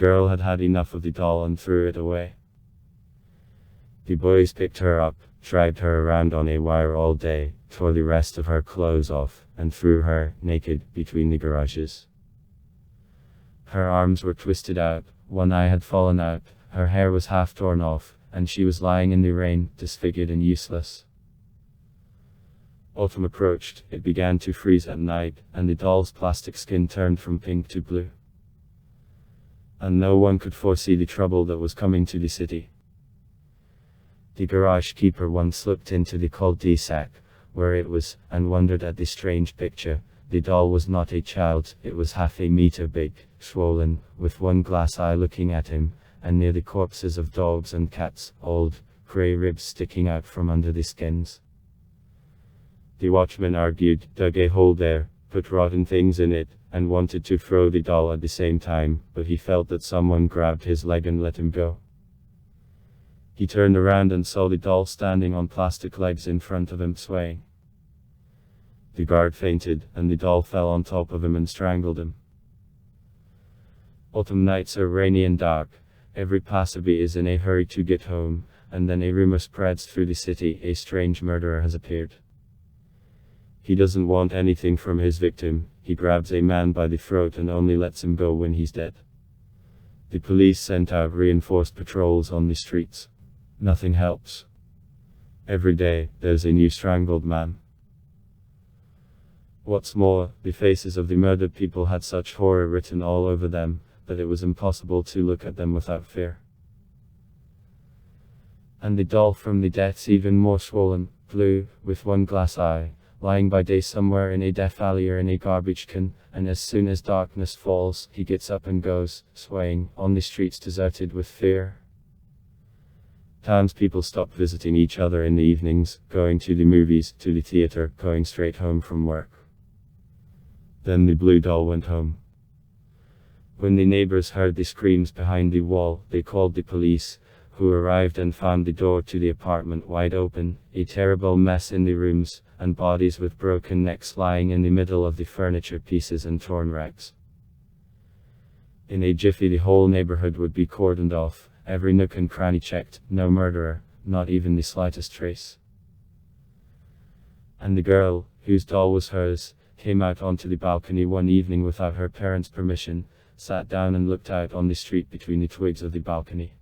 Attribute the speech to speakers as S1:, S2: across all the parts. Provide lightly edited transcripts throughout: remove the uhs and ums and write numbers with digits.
S1: girl had had enough of the doll and threw it away. The boys picked her up, dragged her around on a wire all day, tore the rest of her clothes off, and threw her, naked, between the garages. Her arms were twisted out, one eye had fallen out, her hair was half torn off, and she was lying in the rain, disfigured and useless. Autumn approached, it began to freeze at night, and the doll's plastic skin turned from pink to blue. And no one could foresee the trouble that was coming to the city. The garage keeper once looked into the cul-de-sac, where it was, and wondered at the strange picture. The doll was not a child, it was half a meter big, swollen, with one glass eye looking at him, and near the corpses of dogs and cats, old, grey ribs sticking out from under the skins. The watchman argued, dug a hole there, put rotten things in it, and wanted to throw the doll at the same time, but he felt that someone grabbed his leg and let him go. He turned around and saw the doll standing on plastic legs in front of him, swaying. The guard fainted, and the doll fell on top of him and strangled him. Autumn nights are rainy and dark, every passerby is in a hurry to get home, and then a rumor spreads through the city, a strange murderer has appeared. He doesn't want anything from his victim, he grabs a man by the throat and only lets him go when he's dead. The police sent out reinforced patrols on the streets. Nothing helps. Every day, there's a new strangled man. What's more, the faces of the murdered people had such horror written all over them, that it was impossible to look at them without fear. And the doll from the deaths even more swollen, blue, with one glass eye, lying by day somewhere in a death alley or in a garbage can, and as soon as darkness falls, he gets up and goes, swaying, on the streets deserted with fear. Townspeople stopped visiting each other in the evenings, going to the movies, to the theater, going straight home from work. Then the blue doll went home. When the neighbors heard the screams behind the wall, they called the police, who arrived and found the door to the apartment wide open, a terrible mess in the rooms, and bodies with broken necks lying in the middle of the furniture pieces and torn rags. In a jiffy the whole neighborhood would be cordoned off, every nook and cranny checked, no murderer, not even the slightest trace. And the girl, whose doll was hers, came out onto the balcony one evening without her parents' permission, sat down and looked out on the street between the twigs of the balcony.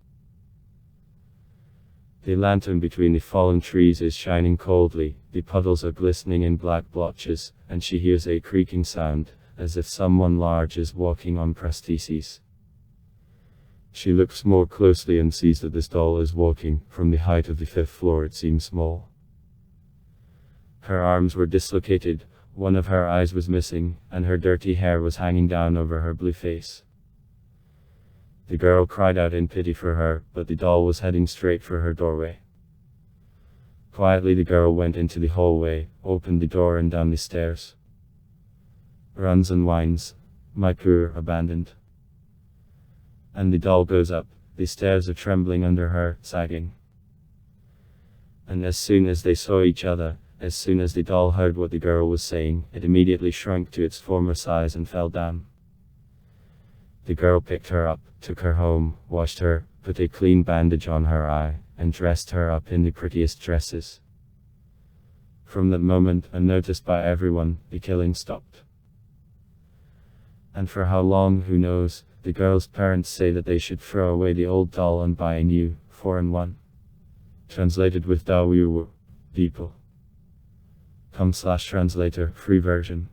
S1: The lantern between the fallen trees is shining coldly, the puddles are glistening in black blotches, and she hears a creaking sound, as if someone large is walking on prostheses. She looks more closely and sees that this doll is walking. From the height of the 5th floor it seems small. Her arms were dislocated, one of her eyes was missing, and her dirty hair was hanging down over her blue face. The girl cried out in pity for her, but the doll was heading straight for her doorway. Quietly the girl went into the hallway, opened the door and down the stairs. Runs and whines, "My poor, abandoned." And the doll goes up, the stairs are trembling under her, sagging. And as soon as they saw each other, as soon as the doll heard what the girl was saying, it immediately shrunk to its former size and fell down. The girl picked her up, took her home, washed her, put a clean bandage on her eye, and dressed her up in the prettiest dresses. From that moment, unnoticed by everyone, the killing stopped. And for how long, who knows, the girl's parents say that they should throw away the old doll and buy a new, 4-in-1. Translated with Dawu people. com/translator, free version.